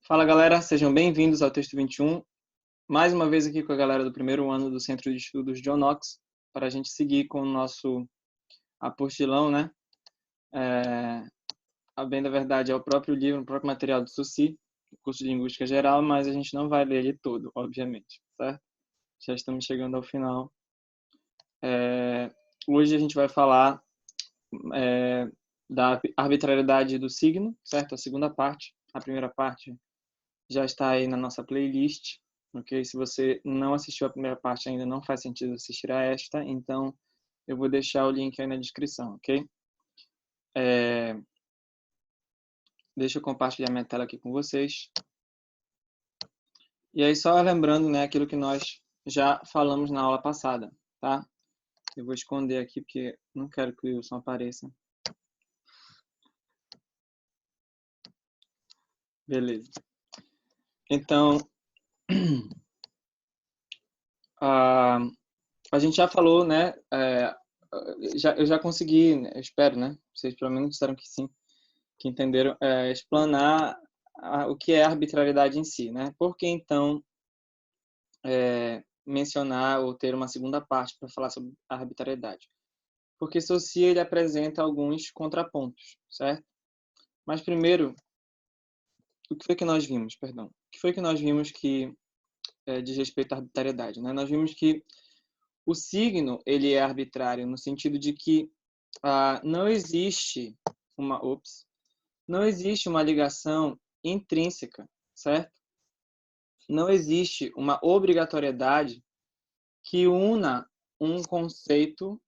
Fala galera, sejam bem-vindos ao Texto 21. Mais uma vez aqui com a galera do primeiro ano do Centro de Estudos John Knox, para a gente seguir com o nosso apostilão, né? A bem da verdade é o próprio livro, o próprio material do SUSI, curso de Linguística Geral, mas a gente não vai ler ele todo, obviamente, certo? Já estamos chegando ao final. Hoje a gente vai falar da arbitrariedade do signo, certo? A segunda parte. A primeira parte já está aí na nossa playlist, ok? Se você não assistiu a primeira parte ainda, não faz sentido assistir a esta, então eu vou deixar o link aí na descrição, ok? Deixa eu compartilhar minha tela aqui com vocês. E aí, só lembrando, né, aquilo que nós já falamos na aula passada, tá? Eu vou esconder aqui porque não quero que o Wilson apareça. Beleza. Então, a gente já falou, né? Eu já consegui, eu espero, né? Vocês pelo menos disseram que sim, que entenderam, explanar o que é a arbitrariedade em si, né? Por que então mencionar ou ter uma segunda parte para falar sobre a arbitrariedade? Porque Saussure ele apresenta alguns contrapontos, certo? Mas primeiro, o que foi que nós vimos, perdão? O que foi que nós vimos que diz respeito à arbitrariedade, né? Nós vimos que o signo ele é arbitrário no sentido de que não existe não existe uma ligação intrínseca, certo? Não existe uma obrigatoriedade que una um conceito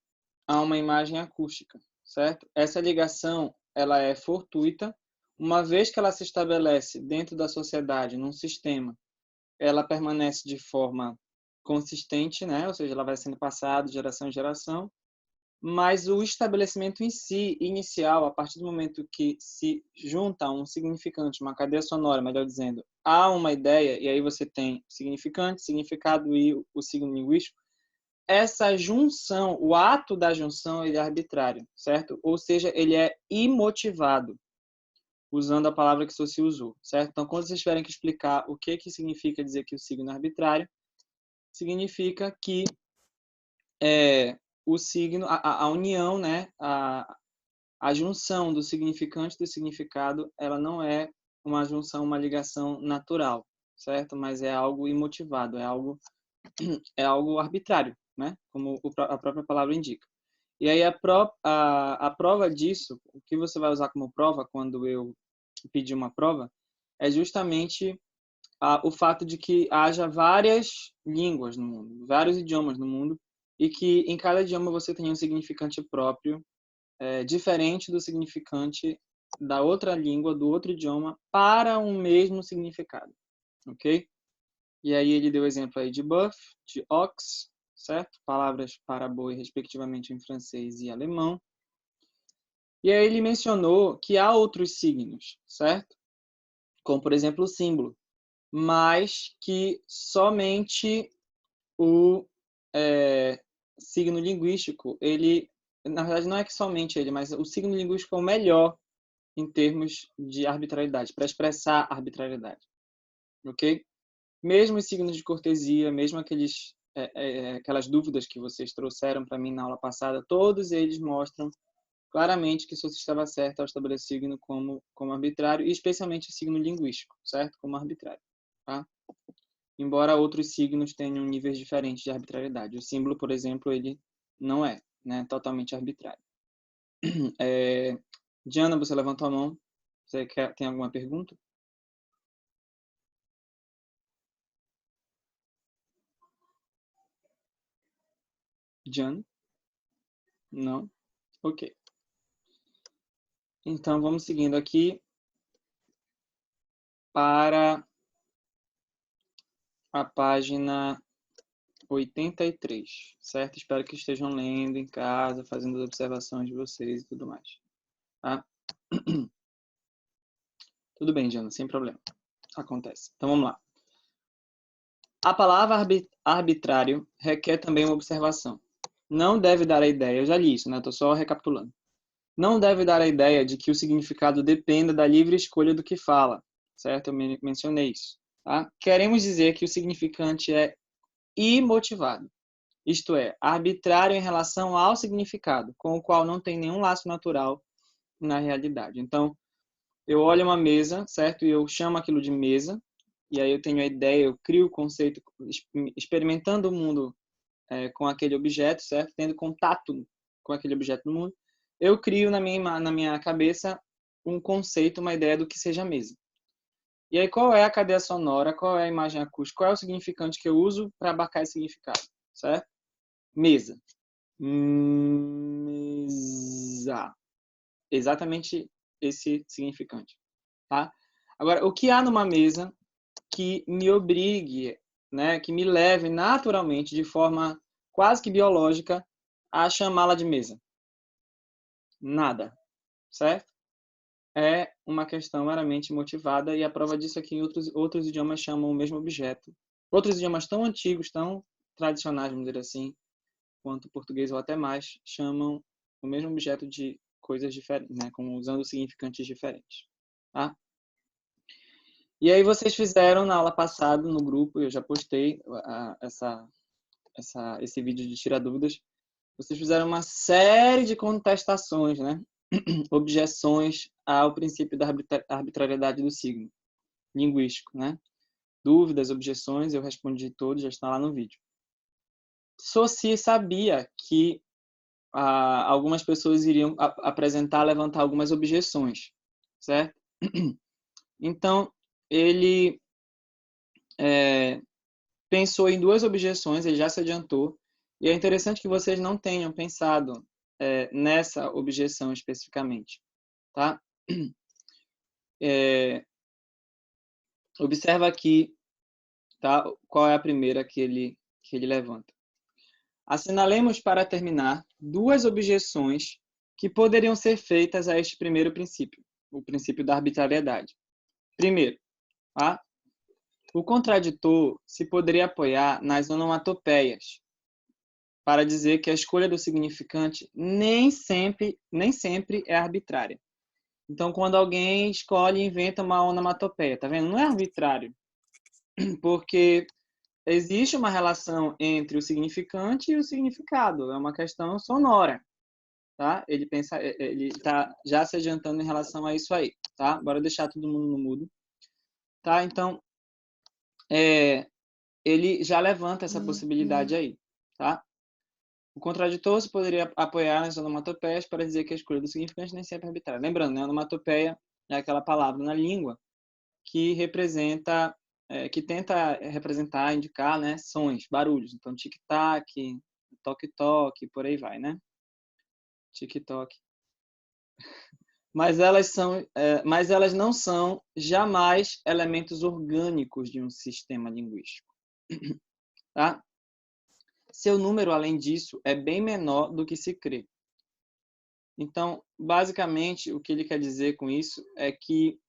a uma imagem acústica, certo? Essa ligação ela é fortuita, uma vez que ela se estabelece dentro da sociedade, num sistema, ela permanece de forma consistente, né? Ou seja, ela vai sendo passada de geração em geração, mas o estabelecimento em si, inicial, a partir do momento que se junta um significante, uma cadeia sonora, melhor dizendo, a uma ideia, e aí você tem significante, significado e o signo linguístico, essa junção, o ato da junção, ele é arbitrário, certo? Ou seja, ele é imotivado, usando a palavra que Saussure usou, certo? Então, quando vocês tiverem que explicar o que significa dizer que o signo é arbitrário, significa que o signo, a união, né, a junção do significante e do significado, ela não é uma junção, uma ligação natural, certo? Mas é algo imotivado, é algo arbitrário, né? Como a própria palavra indica. E aí a prova disso, o que você vai usar como prova quando eu pedir uma prova, é justamente o fato de que haja várias línguas no mundo, vários idiomas no mundo, e que em cada idioma você tem um significante próprio, diferente do significante da outra língua, do outro idioma, para um mesmo significado, ok? E aí ele deu exemplo aí de buff, de ox, certo? Palavras para boi, respectivamente, em francês e alemão. E aí ele mencionou que há outros signos, certo? Como, por exemplo, o símbolo, mas que somente o signo linguístico, ele, na verdade, não é que somente ele, mas o signo linguístico é o melhor em termos de arbitrariedade, para expressar arbitrariedade, ok? Mesmo os signos de cortesia, mesmo aquelas dúvidas que vocês trouxeram para mim na aula passada, todos eles mostram claramente que Saussure estava certo ao estabelecer o signo como arbitrário, e especialmente o signo linguístico, certo? Como arbitrário, tá? Embora outros signos tenham níveis diferentes de arbitrariedade. O símbolo, por exemplo, ele não é, né, totalmente arbitrário. Diana, você levantou a mão. Você tem alguma pergunta? Diana? Não? Ok. Então, vamos seguindo aqui para a página 83, certo? Espero que estejam lendo em casa, fazendo as observações de vocês e tudo mais, tá? Tudo bem, Diana, sem problema. Acontece. Então, vamos lá. A palavra arbitrário requer também uma observação. Não deve dar a ideia, eu já li isso, né? Estou só recapitulando. Não deve dar a ideia de que o significado dependa da livre escolha do que fala, certo? Eu mencionei isso. Tá? Queremos dizer que o significante é imotivado, isto é, arbitrário em relação ao significado, com o qual não tem nenhum laço natural na realidade. Então, eu olho uma mesa, certo? E eu chamo aquilo de mesa, e aí eu tenho a ideia, eu crio o conceito, experimentando o mundo com aquele objeto, certo? Tendo contato com aquele objeto no mundo, eu crio na minha cabeça um conceito, uma ideia do que seja mesa. E aí, qual é a cadeia sonora, qual é a imagem acústica, qual é o significante que eu uso para abarcar esse significado, certo? Mesa. Mesa. Exatamente esse significante, tá? Agora, o que há numa mesa que me obrigue, né, que me leve naturalmente, de forma quase que biológica, a chamá-la de mesa? Nada, certo? É uma questão meramente motivada e a prova disso é que em outros idiomas chamam o mesmo objeto. Outros idiomas tão antigos, tão tradicionais, vamos dizer assim, quanto o português ou até mais, chamam o mesmo objeto de coisas diferentes, né, usando significantes diferentes. Tá? E aí vocês fizeram na aula passada no grupo, eu já postei esse vídeo de tirar dúvidas. Vocês fizeram uma série de contestações, né? Objeções ao princípio da arbitrariedade do signo linguístico, né? Dúvidas, objeções, eu respondi todos, já está lá no vídeo. Soci sabia que algumas pessoas iriam levantar algumas objeções, certo? Então, ele pensou em duas objeções, ele já se adiantou, e é interessante que vocês não tenham pensado nessa objeção especificamente, tá? Observa aqui, tá? Qual é a primeira que ele levanta. Assinalemos para terminar duas objeções que poderiam ser feitas a este primeiro princípio, o princípio da arbitrariedade. Primeiro, tá? O contraditor se poderia apoiar nas onomatopeias para dizer que a escolha do significante nem sempre é arbitrária. Então, quando alguém escolhe e inventa uma onomatopeia, tá vendo? Não é arbitrário, porque existe uma relação entre o significante e o significado, é uma questão sonora, tá? Ele está já se adiantando em relação a isso aí, tá? Bora deixar todo mundo no mudo, tá? Então, ele já levanta essa possibilidade aí, tá? O contraditor se poderia apoiar nas onomatopeias para dizer que a escolha do significante nem sempre é arbitrária. Lembrando, né, onomatopeia é aquela palavra na língua que representa, que tenta representar, indicar, né, sons, barulhos. Então, tic-tac, toque-toque, por aí vai, né? Tic-toc. Mas elas não são jamais elementos orgânicos de um sistema linguístico, tá? Seu número, além disso, é bem menor do que se crê. Então, basicamente, o que ele quer dizer com isso é que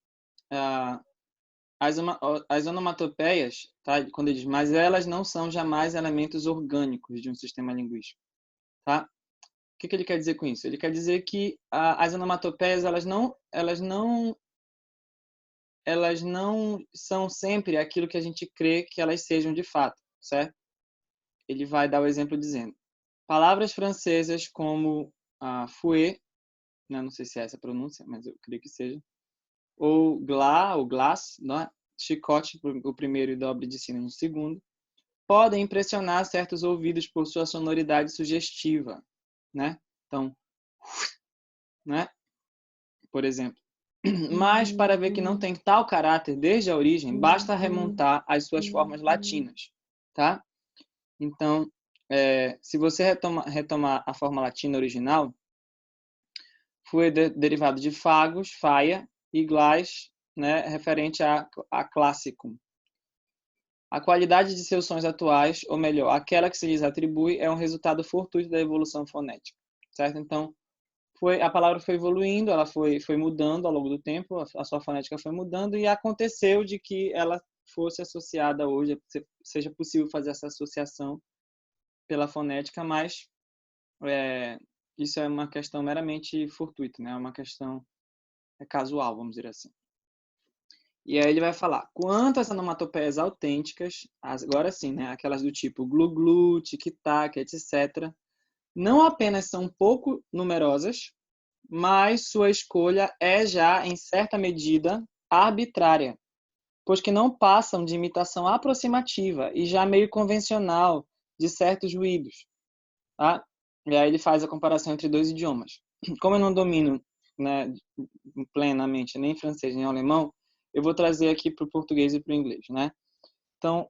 as onomatopeias, tá? Quando ele diz, mas elas não são jamais elementos orgânicos de um sistema linguístico, tá? O que ele quer dizer com isso? Ele quer dizer que as onomatopeias elas não são sempre aquilo que a gente crê que elas sejam de fato, certo? Ele vai dar o exemplo dizendo: palavras francesas como fouet, né? Não sei se é essa a pronúncia, mas eu creio que seja, ou glace, né? Chicote o primeiro e dobre de sino no segundo, podem impressionar certos ouvidos por sua sonoridade sugestiva, né? Então, né? Por exemplo. Mas, para ver que não tem tal caráter desde a origem, basta remontar às suas formas latinas, tá? Então, se você retomar a forma latina original, foi derivado de fagos, faia, e glas, né, referente a classicum. A qualidade de seus sons atuais, ou melhor, aquela que se lhes atribui, é um resultado fortuito da evolução fonética, certo? Então, a palavra foi evoluindo, ela foi mudando ao longo do tempo, a sua fonética foi mudando e aconteceu de que ela fosse associada hoje, seja possível fazer essa associação pela fonética, mas isso é uma questão meramente fortuita, né? É uma questão casual, vamos dizer assim. E aí ele vai falar quantas onomatopeias autênticas, agora sim, né? Aquelas do tipo glu-glu, tic-tac, etc., não apenas são pouco numerosas, mas sua escolha é já, em certa medida, arbitrária, pois que não passam de imitação aproximativa e já meio convencional de certos ruídos. Tá? E aí ele faz a comparação entre dois idiomas. Como eu não domino, né, plenamente nem francês nem alemão, eu vou trazer aqui para o português e para o inglês, né? Então,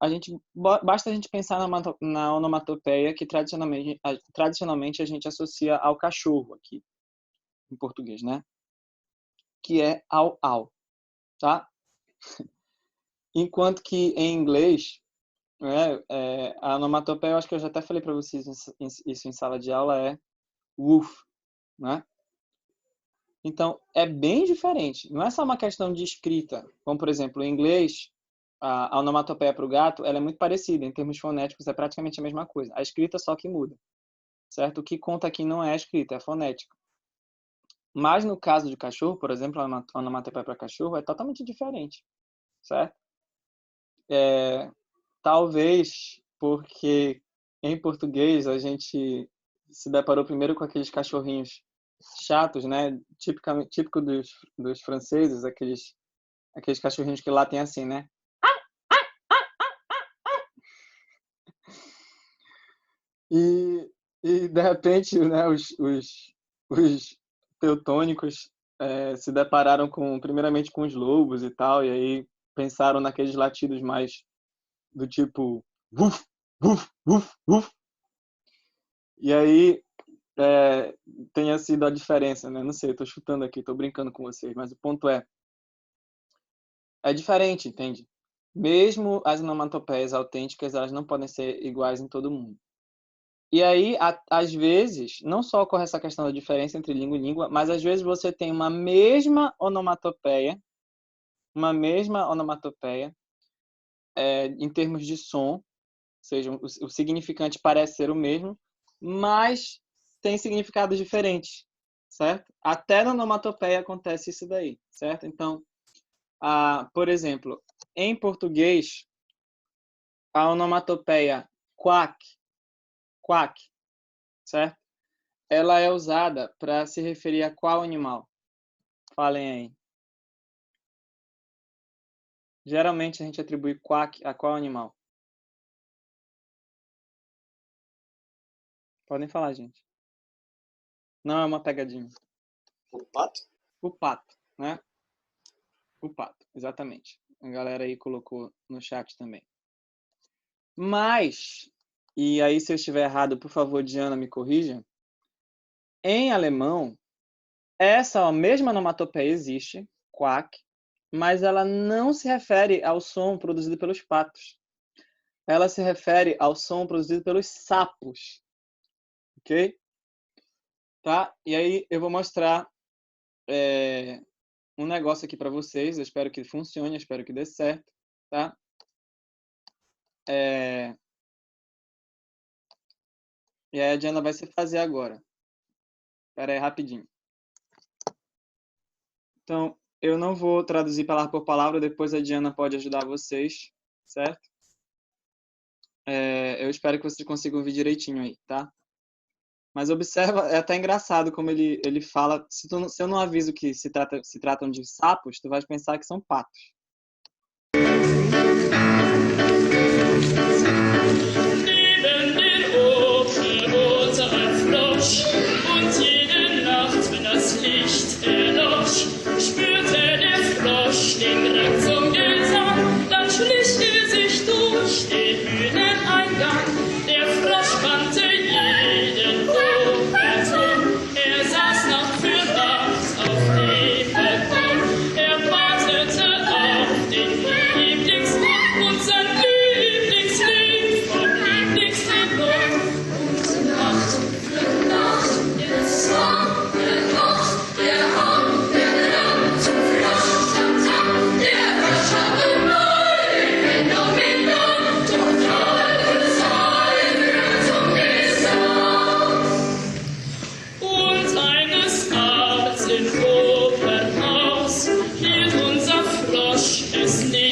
basta a gente pensar na onomatopeia que tradicionalmente a gente associa ao cachorro aqui, em português, né? Que é au, tá? Enquanto que em inglês, né, a onomatopeia, eu acho que eu já até falei para vocês isso em sala de aula, é woof, né? Então, é bem diferente. Não é só uma questão de escrita. Como, por exemplo, em inglês, a onomatopeia para o gato ela é muito parecida. Em termos fonéticos, é praticamente a mesma coisa. A escrita só que muda, certo? O que conta aqui não é a escrita, é a fonética. Mas no caso de cachorro, por exemplo, a onomatopeia para cachorro é totalmente diferente, certo? Talvez porque em português a gente se deparou primeiro com aqueles cachorrinhos chatos, né? Típico dos franceses, aqueles cachorrinhos que latem assim, né? E de repente, né, os teutônicos se depararam primeiramente com os lobos e tal, e aí pensaram naqueles latidos mais do tipo wuf, wuf, wuf, wuf. E aí tenha sido a diferença, né? Não sei, eu tô chutando aqui, tô brincando com vocês, mas o ponto é diferente, entende? Mesmo as onomatopeias autênticas, elas não podem ser iguais em todo mundo. E aí, às vezes, não só ocorre essa questão da diferença entre língua e língua, mas às vezes você tem uma mesma onomatopeia, em termos de som, ou seja, o significante parece ser o mesmo, mas tem significados diferentes, certo? Até na onomatopeia acontece isso daí, certo? Então, por exemplo, em português, a onomatopeia quack, quack, certo? Ela é usada para se referir a qual animal? Falem aí. Geralmente a gente atribui quack a qual animal? Podem falar, gente. Não é uma pegadinha. O pato? O pato, né? O pato, exatamente. A galera aí colocou no chat também. Mas, e aí se eu estiver errado, por favor, Diana, me corrija. Em alemão, essa mesma onomatopeia existe, quack, mas ela não se refere ao som produzido pelos patos. Ela se refere ao som produzido pelos sapos. Ok? Tá? E aí eu vou mostrar um negócio aqui para vocês. Eu espero que funcione, eu espero que dê certo. Tá? E aí a Diana vai se fazer agora. Espera aí, rapidinho. Então, eu não vou traduzir palavra por palavra, depois a Diana pode ajudar vocês, certo? Eu espero que vocês consigam ouvir direitinho aí, tá? Mas observa, é até engraçado como ele fala. Se eu não aviso que se tratam de sapos, tu vai pensar que são patos.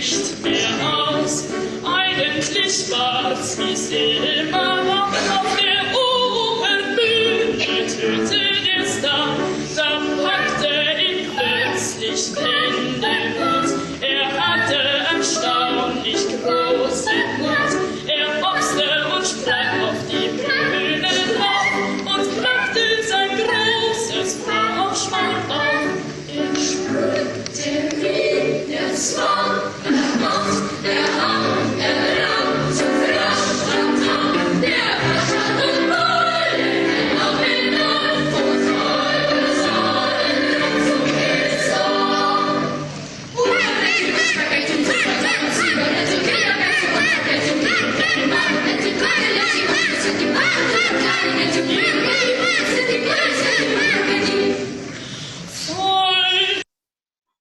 nicht mehr aus. Eigentlich war's, wie's immer war. Auf der Opernbühne tönte der Star, da packte ihn plötzlich in den Hut. Er hatte erstaunlich großen Mut. Er boxte und sprang auf die Bühne rauf und machte sein großes Vorschwein auf. Er sprühte wie der Swan, er macht, er haut, er rammt, so frasch, tam, der Herrscher und Wolle, auf den Dorf und Teufel sollen, so geht's so.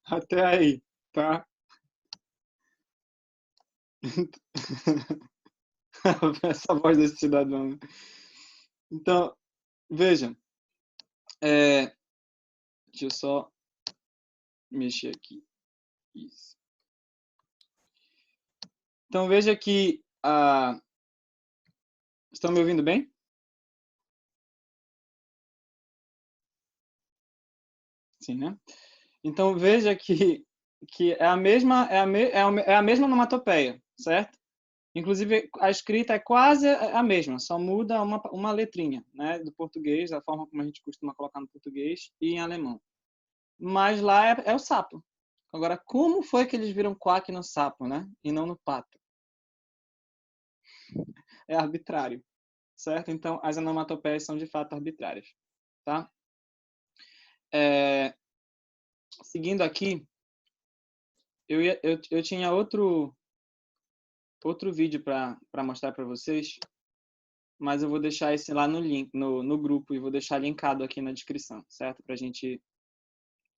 Até aí, tá? Essa voz desse cidadão, né? Então, vejam. Deixa eu só mexer aqui. Isso. Então, veja que... Estão me ouvindo bem? Sim, né? Então, veja que é a mesma onomatopeia, certo? Inclusive, a escrita é quase a mesma, só muda uma letrinha, né, do português, da forma como a gente costuma colocar no português e em alemão. Mas lá é o sapo. Agora, como foi que eles viram quack no sapo, né, e não no pato? É arbitrário, certo? Então, as onomatopeias são de fato arbitrárias, tá? Seguindo aqui, eu tinha outro vídeo para mostrar para vocês, mas eu vou deixar esse lá no link, no grupo, e vou deixar linkado aqui na descrição, certo? Para a gente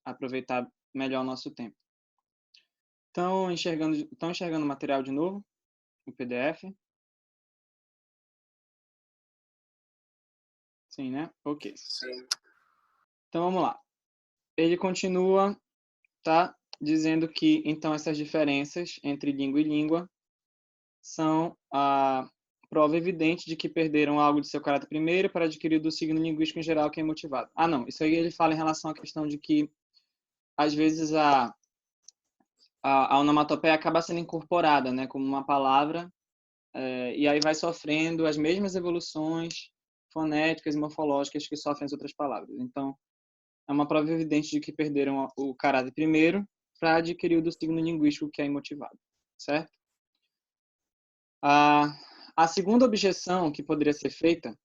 aproveitar melhor o nosso tempo. Estão enxergando o material de novo? O PDF? Sim, né? Ok. Sim. Então, vamos lá. Ele continua, tá? Dizendo que, então, essas diferenças entre língua e língua são a prova evidente de que perderam algo de seu caráter primeiro para adquirir do signo linguístico em geral que é motivado. Ah, não. Isso aí ele fala em relação à questão de que, às vezes, a onomatopeia acaba sendo incorporada, né, como uma palavra, e aí vai sofrendo as mesmas evoluções fonéticas e morfológicas que sofrem as outras palavras. Então, é uma prova evidente de que perderam o caráter primeiro para adquirir o do signo linguístico que é imotivado, certo? A segunda objeção que poderia ser feita,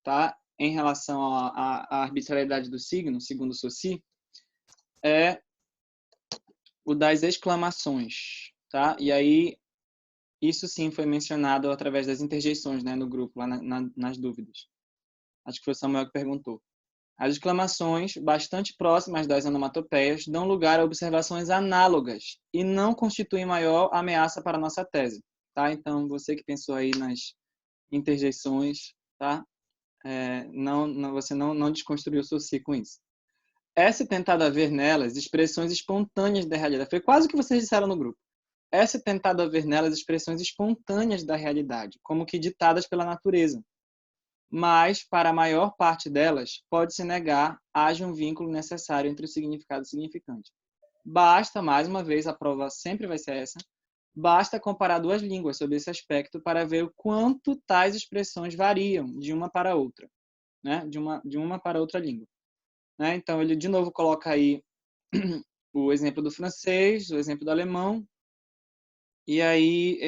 tá, em relação à arbitrariedade do signo, segundo Saussure, é o das exclamações, tá? E aí, isso sim foi mencionado através das interjeições, né, no grupo, lá nas dúvidas. Acho que foi o Samuel que perguntou. As exclamações, bastante próximas das onomatopeias, dão lugar a observações análogas e não constituem maior ameaça para a nossa tese, tá? Então, você que pensou aí nas interjeições, tá? Você não desconstruiu o Saussure com isso. É-se tentado haver nelas expressões espontâneas da realidade. Foi quase o que vocês disseram no grupo. É-se tentado haver nelas expressões espontâneas da realidade, como que ditadas pela natureza. Mas, para a maior parte delas, pode-se negar haja um vínculo necessário entre o significado e o significante. Basta, mais uma vez, a prova sempre vai ser essa, basta comparar duas línguas sob esse aspecto para ver o quanto tais expressões variam de uma para outra, né? De uma para outra língua. Né? Então, ele de novo coloca aí o exemplo do francês, o exemplo do alemão, e aí,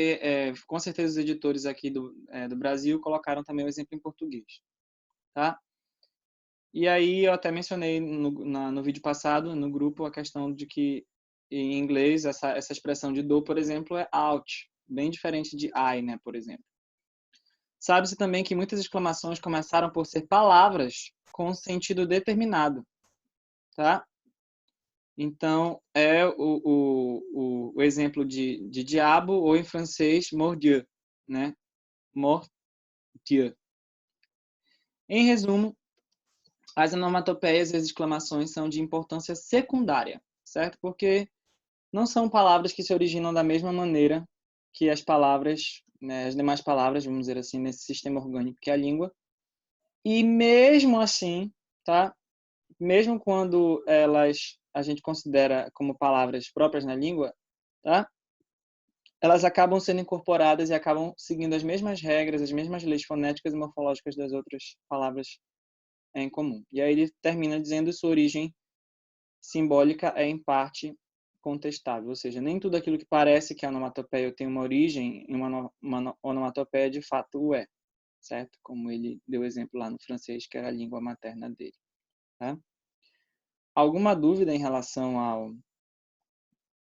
com certeza, os editores aqui do Brasil colocaram também o exemplo em português. Tá? E aí, eu até mencionei no vídeo passado, no grupo, a questão de que, em inglês, essa expressão de do, por exemplo, é out, bem diferente de I, né, por exemplo. Sabe-se também que muitas exclamações começaram por ser palavras com sentido determinado. Tá? Então, é o exemplo de diabo, ou em francês, mordieu, né? Mordieu. Em resumo, as onomatopeias e as exclamações são de importância secundária, certo? Porque não são palavras que se originam da mesma maneira que as palavras, né, as demais palavras, vamos dizer assim, nesse sistema orgânico que é a língua. E mesmo assim, tá? Mesmo quando a gente considera como palavras próprias na língua, tá? Elas acabam sendo incorporadas e acabam seguindo as mesmas regras, as mesmas leis fonéticas e morfológicas das outras palavras em comum. E aí ele termina dizendo sua origem simbólica é, em parte, contestável. Ou seja, nem tudo aquilo que parece que é onomatopeia tem uma origem em uma onomatopeia de fato o é, certo? Como ele deu exemplo lá no francês, que era a língua materna dele. Tá? Alguma dúvida em relação à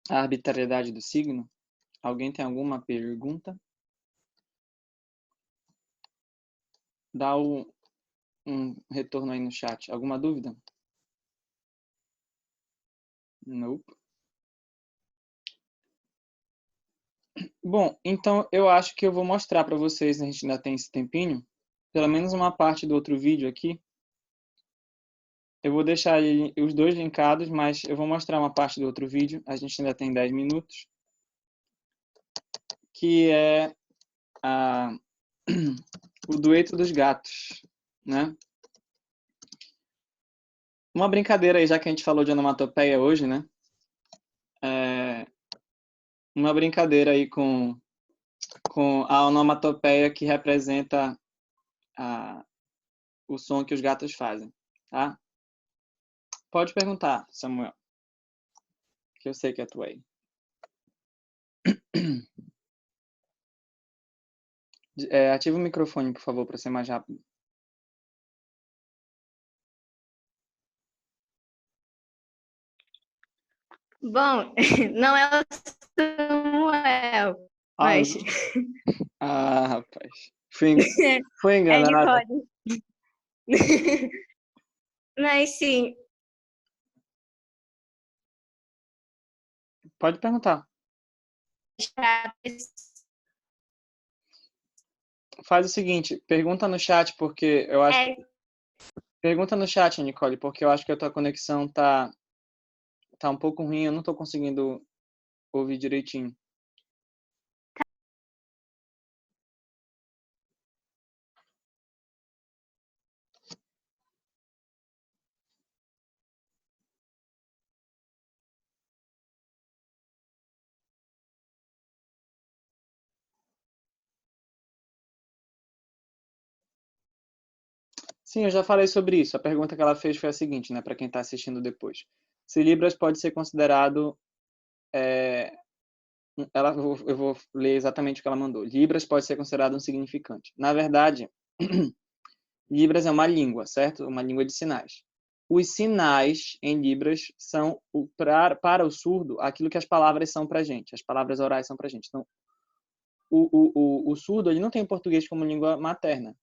arbitrariedade do signo? Alguém tem alguma pergunta? Dá um retorno aí no chat. Alguma dúvida? Nope. Bom, então eu acho que eu vou mostrar para vocês, a gente ainda tem esse tempinho, pelo menos uma parte do outro vídeo aqui. Eu vou deixar os dois linkados, mas eu vou mostrar uma parte do outro vídeo, a gente ainda tem 10 minutos, que é o dueto dos gatos, né? Uma brincadeira aí, já que a gente falou de onomatopeia hoje, né? Uma brincadeira aí com a onomatopeia que representa o som que os gatos fazem, tá? Pode perguntar, Samuel, que eu sei que é tu aí. Ativa o microfone, por favor, para ser mais rápido. Bom, não é o Samuel, mas... rapaz. Foi É enganada. Nicole. Mas sim, Pode perguntar. Faz o seguinte, pergunta no chat, porque eu acho que... Pergunta no chat, Nicole, porque eu acho que a tua conexão tá um pouco ruim, eu não tô conseguindo ouvir direitinho. Sim, eu já falei sobre isso. A pergunta que ela fez foi a seguinte, né, para quem está assistindo depois. Se Libras pode ser considerado... eu vou ler exatamente o que ela mandou. Libras pode ser considerado um significante. Na verdade, Libras é uma língua, certo? Uma língua de sinais. Os sinais em Libras são, para o surdo, aquilo que as palavras são para a gente. As palavras orais são para a gente. Então, o surdo ele não tem o português como língua materna.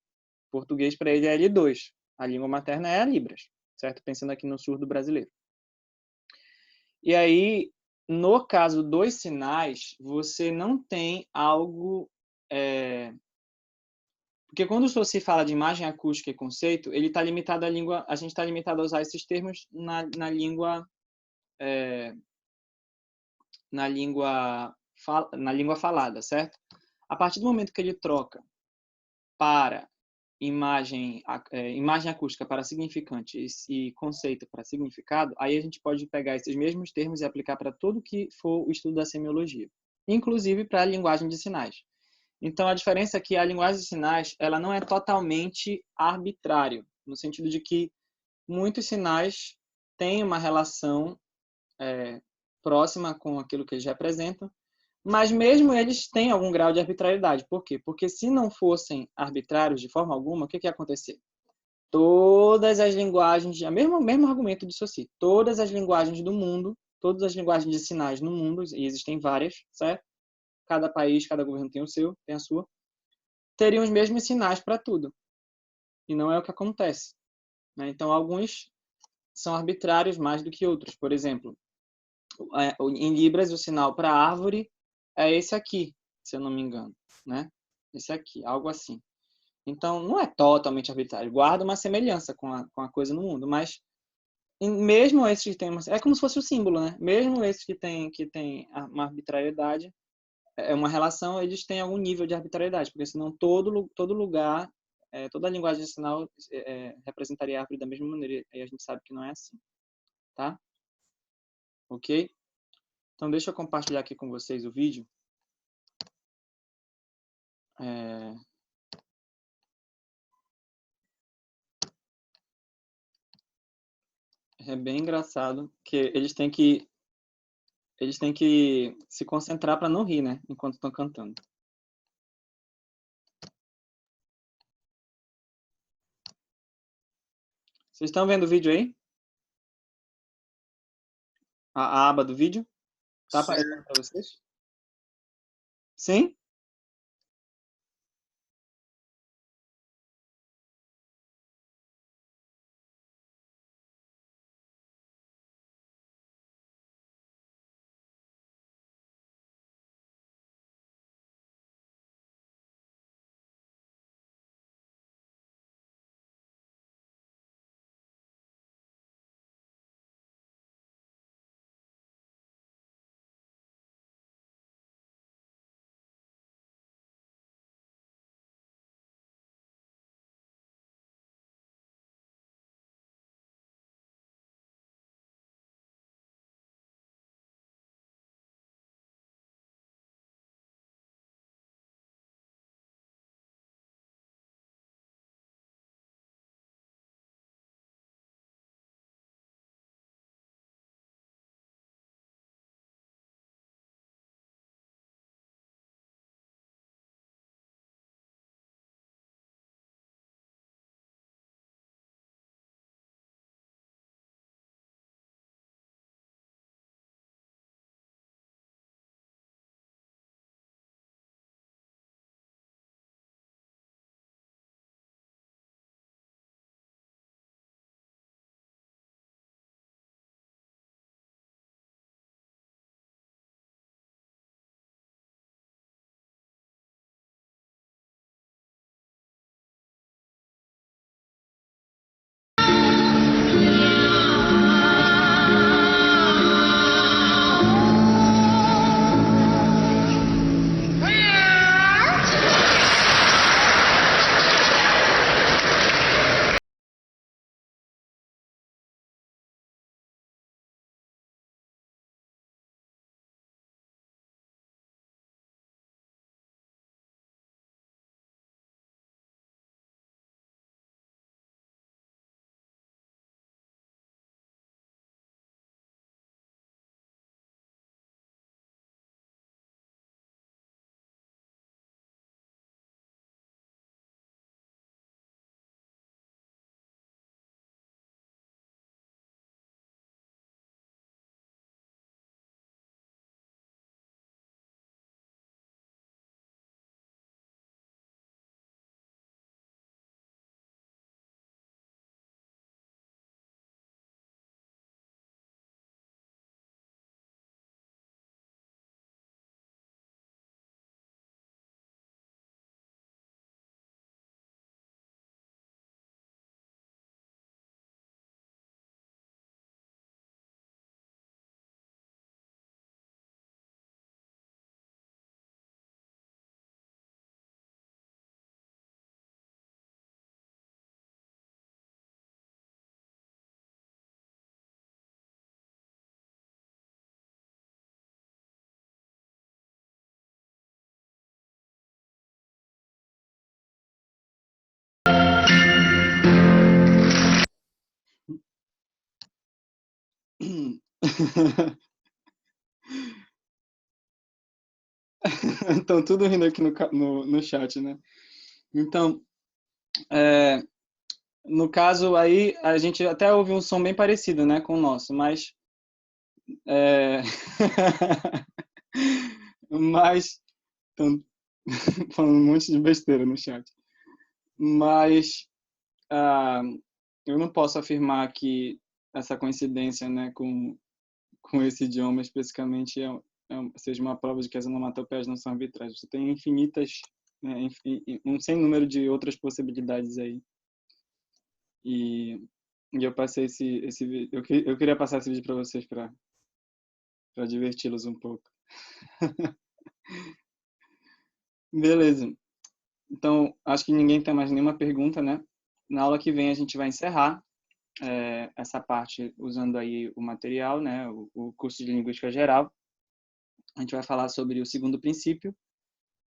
Português para ele é L2. A língua materna é a Libras, certo? Pensando aqui no surdo brasileiro. E aí, no caso dos sinais, você não tem algo... Porque quando se fala de imagem acústica e conceito, ele está limitado à língua... A gente está limitado a usar esses termos na língua falada, certo? A partir do momento que ele troca para imagem acústica para significante e conceito para significado, aí a gente pode pegar esses mesmos termos e aplicar para tudo que for o estudo da semiologia, inclusive para a linguagem de sinais. Então, a diferença é que a linguagem de sinais ela não é totalmente arbitrária, no sentido de que muitos sinais têm uma relação próxima com aquilo que eles representam, mas mesmo eles têm algum grau de arbitrariedade. Por quê? Porque se não fossem arbitrários de forma alguma, o que ia acontecer? Todas as linguagens, mesmo argumento disso assim, todas as linguagens do mundo, todas as linguagens de sinais no mundo, e existem várias, certo? Cada país, cada governo tem o seu, tem a sua, teriam os mesmos sinais para tudo. E não é o que acontece, né? Então, alguns são arbitrários mais do que outros. Por exemplo, em Libras, o sinal para árvore é esse aqui, se eu não me engano, né? Esse aqui, algo assim. Então, não é totalmente arbitrário. Guarda uma semelhança com a coisa no mundo, mas mesmo esses que têm é como se fosse o símbolo, né? Mesmo esses que têm uma arbitrariedade, é uma relação, eles têm algum nível de arbitrariedade, porque senão todo lugar, toda a linguagem de sinal representaria a árvore da mesma maneira, e a gente sabe que não é assim, tá? Ok? Então, deixa eu compartilhar aqui com vocês o vídeo. É bem engraçado que eles têm que se concentrar para não rir, né? Enquanto estão cantando. Vocês estão vendo o vídeo aí? A aba do vídeo? Tá aparecendo para vocês? Sim? Estão tudo rindo aqui no chat, né? Então, no caso aí, a gente até ouve um som bem parecido, né, com o nosso, mas mas estão falando um monte de besteira no chat. Mas eu não posso afirmar que essa coincidência, né, com esse idioma especificamente seja uma prova de que as onomatopeias não são arbitrárias. Você tem infinitas, né, um sem número de outras possibilidades aí. E E eu passei esse vídeo. Eu queria passar esse vídeo para vocês para diverti-los um pouco. Beleza. Então, acho que ninguém tem mais nenhuma pergunta, né? Na aula que vem a gente vai encerrar essa parte usando aí o material, né? O curso de Linguística Geral. A gente vai falar sobre o segundo princípio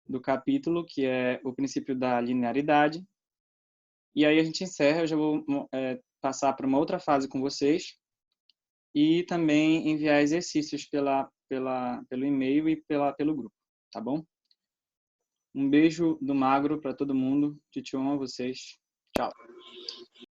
do capítulo, que é o princípio da linearidade. E aí a gente encerra, eu já vou passar para uma outra fase com vocês e também enviar exercícios pelo e-mail e pelo grupo, tá bom? Um beijo do Magro para todo mundo. Tchau a vocês. Tchau.